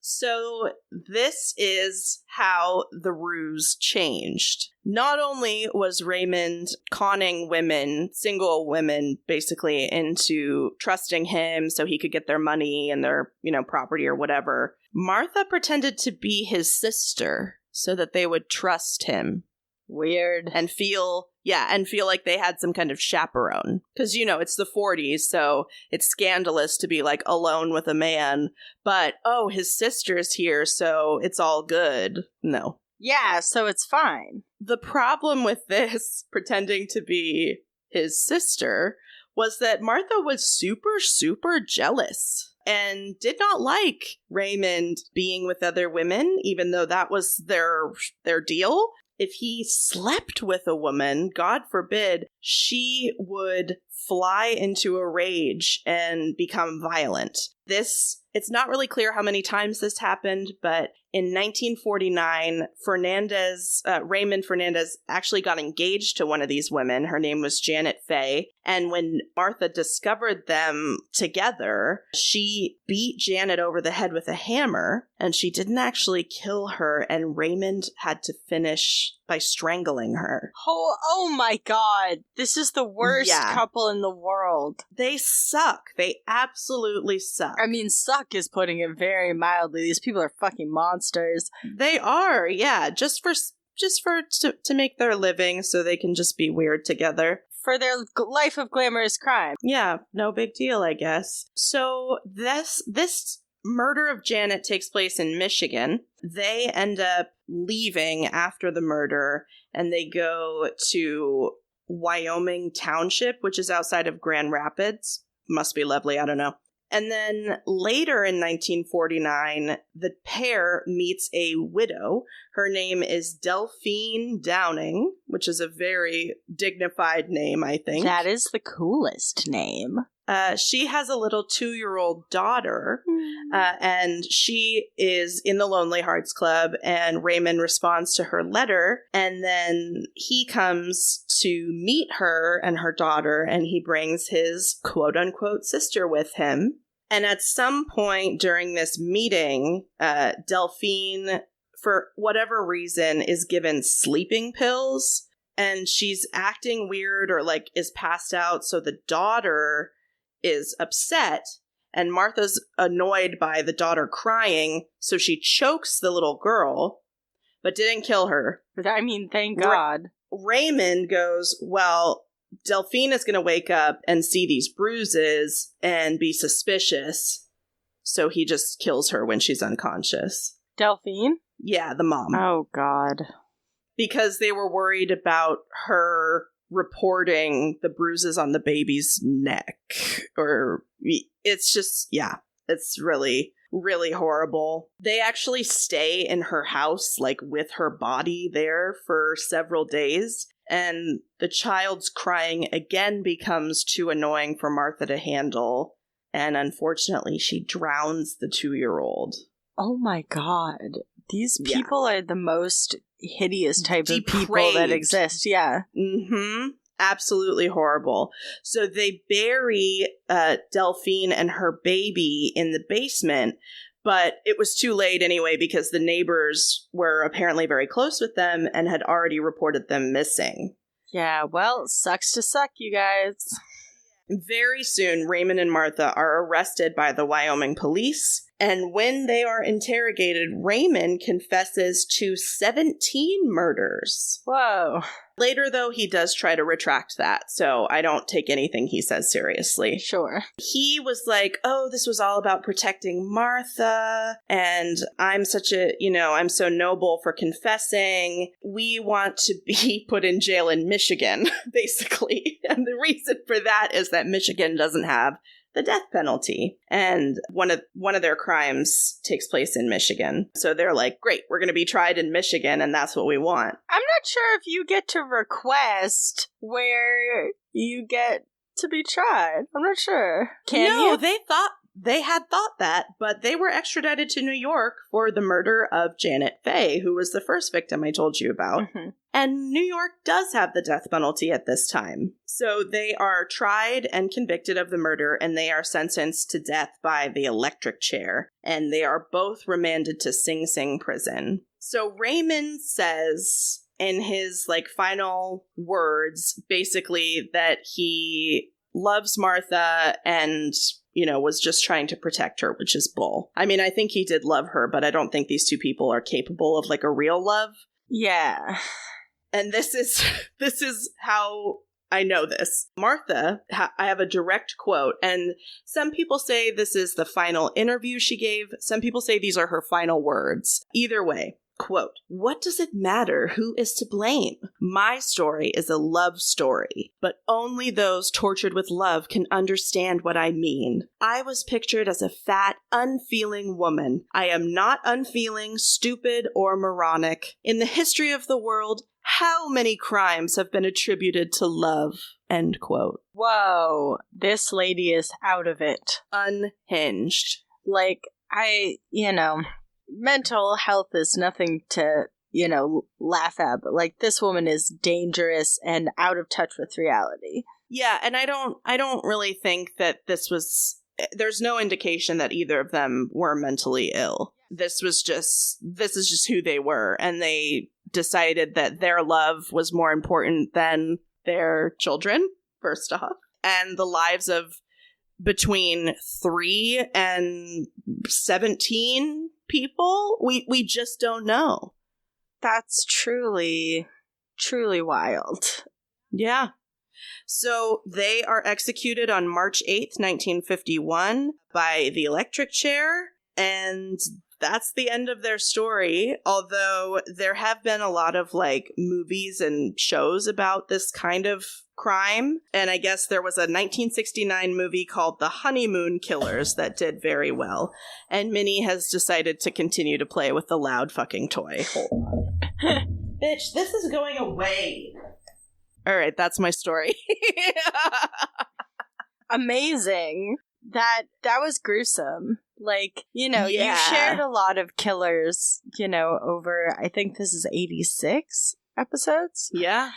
So this is how the ruse changed. Not only was Raymond conning women, single women, basically, into trusting him so he could get their money and their, property or whatever, Martha pretended to be his sister so that they would trust him. Weird. And feel like they had some kind of chaperone. Because, it's the 40s, so it's scandalous to be, like, alone with a man. But, oh, his sister's here, so it's all good. No. Yeah, so it's fine. The problem with this, pretending to be his sister, was that Martha was super, super jealous and did not like Raymond being with other women, even though that was their deal. If he slept with a woman, God forbid, she would fly into a rage and become violent. It's not really clear how many times this happened, but in 1949, Raymond Fernandez actually got engaged to one of these women. Her name was Janet Fay. And when Martha discovered them together, she beat Janet over the head with a hammer, and she didn't actually kill her, and Raymond had to finish by strangling her. Oh my God. This is the worst couple in the world. They suck. They absolutely suck. I mean, suck is putting it very mildly. These people are fucking monsters. They are, yeah. Just to make their living so they can just be weird together. For their life of glamorous crime. Yeah, no big deal, I guess. So this murder of Janet takes place in Michigan. They end up leaving after the murder, and they go to Wyoming Township, which is outside of Grand Rapids. Must be lovely, I don't know. And then later in 1949, the pair meets a widow. Her name is Delphine Downing, which is a very dignified name, I think. That is the coolest name. She has a little 2-year-old daughter, and she is in the Lonely Hearts Club, and Raymond responds to her letter, and then he comes to meet her and her daughter, and he brings his quote-unquote sister with him. And at some point during this meeting, Delphine, for whatever reason, is given sleeping pills, and she's acting weird or, like, is passed out, so the daughter is upset, and Martha's annoyed by the daughter crying, so she chokes the little girl, but didn't kill her. I mean, thank God. Raymond goes, well, Delphine is going to wake up and see these bruises and be suspicious, so he just kills her when she's unconscious. Delphine? Yeah, the mom. Oh, God. Because they were worried about her reporting the bruises on the baby's neck. Or it's just, it's really, really horrible. They actually stay in her house, like, with her body there for several days. And the child's crying again becomes too annoying for Martha to handle. And unfortunately, she drowns the 2-year-old. Oh my God. These people are the most hideous type Depraved. of people that exist. Yeah. Mm-hmm. Absolutely horrible. So they bury Delphine and her baby in the basement, but it was too late anyway because the neighbors were apparently very close with them and had already reported them missing. Yeah, well, sucks to suck, you guys. Very soon, Raymond and Martha are arrested by the Wyoming police, and when they are interrogated, Raymond confesses to 17 murders. Whoa. Later, though, he does try to retract that, so I don't take anything he says seriously. Sure. He was like, oh, this was all about protecting Martha, and I'm I'm so noble for confessing. We want to be put in jail in Michigan, basically. And the reason for that is that Michigan doesn't have the death penalty. And one of their crimes takes place in Michigan. So they're like, great, we're going to be tried in Michigan, and that's what we want. I'm not sure if you get to request where you get to be tried. I'm not sure. Can you? They had thought that, but they were extradited to New York for the murder of Janet Faye, who was the first victim I told you about. Mm-hmm. And New York does have the death penalty at this time. So they are tried and convicted of the murder, and they are sentenced to death by the electric chair. And they are both remanded to Sing Sing prison. So Raymond says in his final words, basically that he loves Martha and was just trying to protect her, which is bull. I mean, I think he did love her, but I don't think these two people are capable of a real love. Yeah. And this is how I know this. Martha, I have a direct quote, and some people say this is the final interview she gave. Some people say these are her final words. Either way. Quote, "What does it matter who is to blame? My story is a love story, but only those tortured with love can understand what I mean. I was pictured as a fat, unfeeling woman. I am not unfeeling, stupid, or moronic. In the history of the world, how many crimes have been attributed to love?" End quote. Whoa, this lady is out of it. Unhinged. Mental health is nothing to, laugh at, but this woman is dangerous and out of touch with reality. Yeah, and I don't really think that there's no indication that either of them were mentally ill. This is just who they were, and they decided that their love was more important than their children, first off, and the lives of between 3 and 17 people. We just don't know. That's truly, truly wild. Yeah. So they are executed on March 8th, 1951 by the electric chair, and that's the end of their story, although there have been a lot of movies and shows about this kind of crime, and I guess there was a 1969 movie called The Honeymoon Killers that did very well, and Minnie has decided to continue to play with the loud fucking toy. Hold on. Bitch, this is going away. Alright, that's my story. Amazing. That was gruesome. You shared a lot of killers, over, I think this is 86 episodes. Yeah.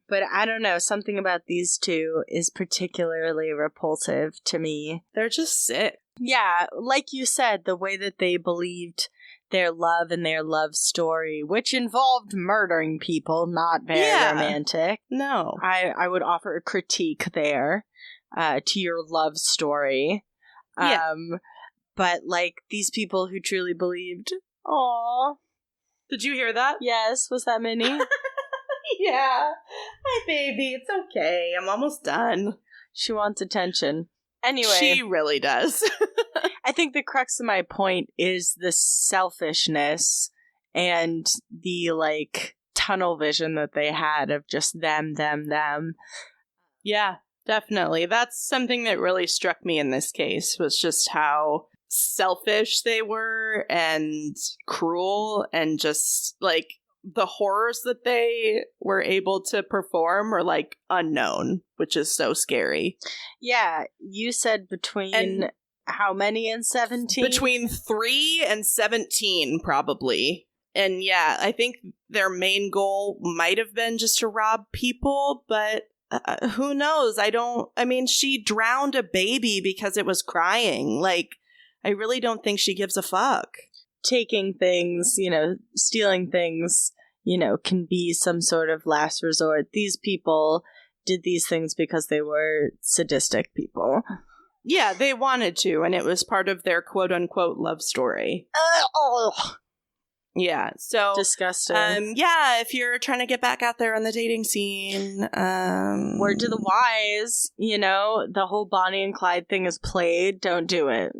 But I don't know, something about these two is particularly repulsive to me. They're just sick. Yeah, like you said, the way that they believed their love and their love story, which involved murdering people, not very romantic. No. I would offer a critique there to your love story. Yeah. But these people who truly believed, aww. Did you hear that? Yes, was that Minnie? Yeah. Hi, baby. It's okay. I'm almost done. She wants attention. Anyway. She really does. I think the crux of my point is the selfishness and the, tunnel vision that they had of just them. Yeah, definitely. That's something that really struck me in this case, was just how selfish they were and cruel, and just the horrors that they were able to perform are unknown, which is so scary. Yeah, you said between how many and 17? Between 3 and 17, probably. And yeah, I think their main goal might have been just to rob people, but who knows? She drowned a baby because it was crying. I really don't think she gives a fuck. Taking things, stealing things, can be some sort of last resort. These people did these things because they were sadistic people. Yeah, they wanted to, and it was part of their quote-unquote love story. Yeah, so... Disgusting. If you're trying to get back out there on the dating scene... Word to the wise, the whole Bonnie and Clyde thing is played. Don't do it.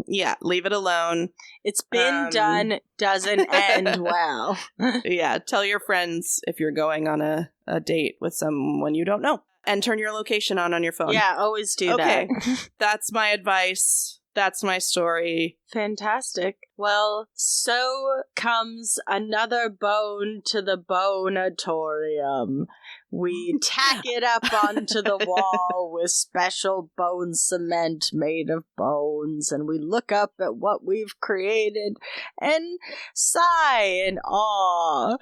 Yeah, leave it alone. It's been done, doesn't end well. Yeah, tell your friends if you're going on a date with someone you don't know. And turn your location on your phone. Yeah, always do that. Okay, that's my advice. That's my story. Fantastic. Well, so comes another bone to the Bone-a-torium. We tack it up onto the wall with special bone cement made of bones, and we look up at what we've created and sigh in awe.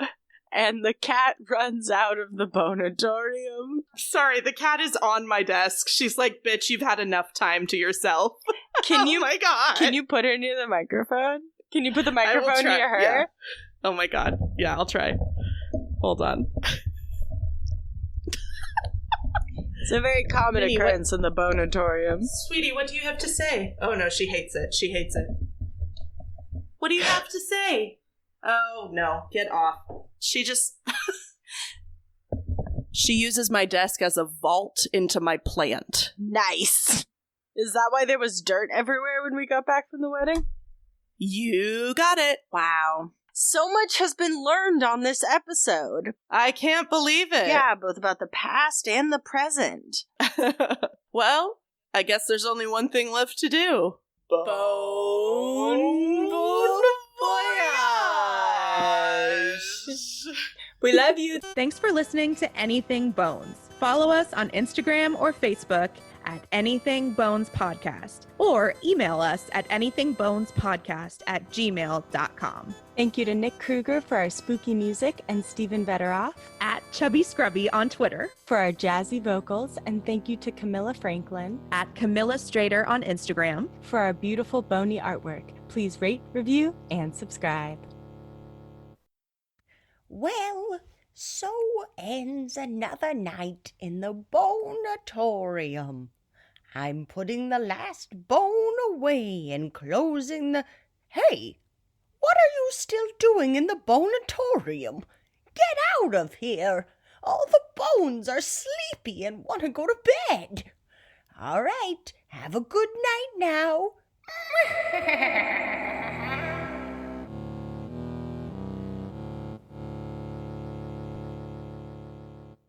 And the cat runs out of the Bone-a-torium. Sorry, the cat is on my desk. She's like, bitch, you've had enough time to yourself. Can you, oh my God. Can you put her near the microphone? Can you put the microphone near her? Yeah. Oh my God. Yeah, I'll try. Hold on. It's a very common occurrence in the Bone-a-torium. Sweetie, what do you have to say? Oh no, she hates it. She hates it. What do you have to say? Oh no, get off. She just... She uses my desk as a vault into my plant. Nice. Is that why there was dirt everywhere when we got back from the wedding? You got it. Wow. So much has been learned on this episode. I can't believe it. Yeah, both about the past and the present. Well, I guess there's only one thing left to do. We love you. Thanks for listening to Anything Bones. Follow us on Instagram or Facebook at Anything Bones Podcast, or email us at anythingbonespodcast@gmail.com. Thank you to Nick Kruger for our spooky music and Stephen Vetteroff At Chubby Scrubby on Twitter, for our jazzy vocals, and thank you to Camilla Franklin at Camilla Strader on Instagram. for our beautiful bony artwork. Please rate, review, and subscribe. Well, so ends another night in the Bone-a-torium. I'm putting the last bone away and closing the... Hey, what are you still doing in the Bone-a-torium? Get out of here! All the bones are sleepy and want to go to bed. All right, have a good night now.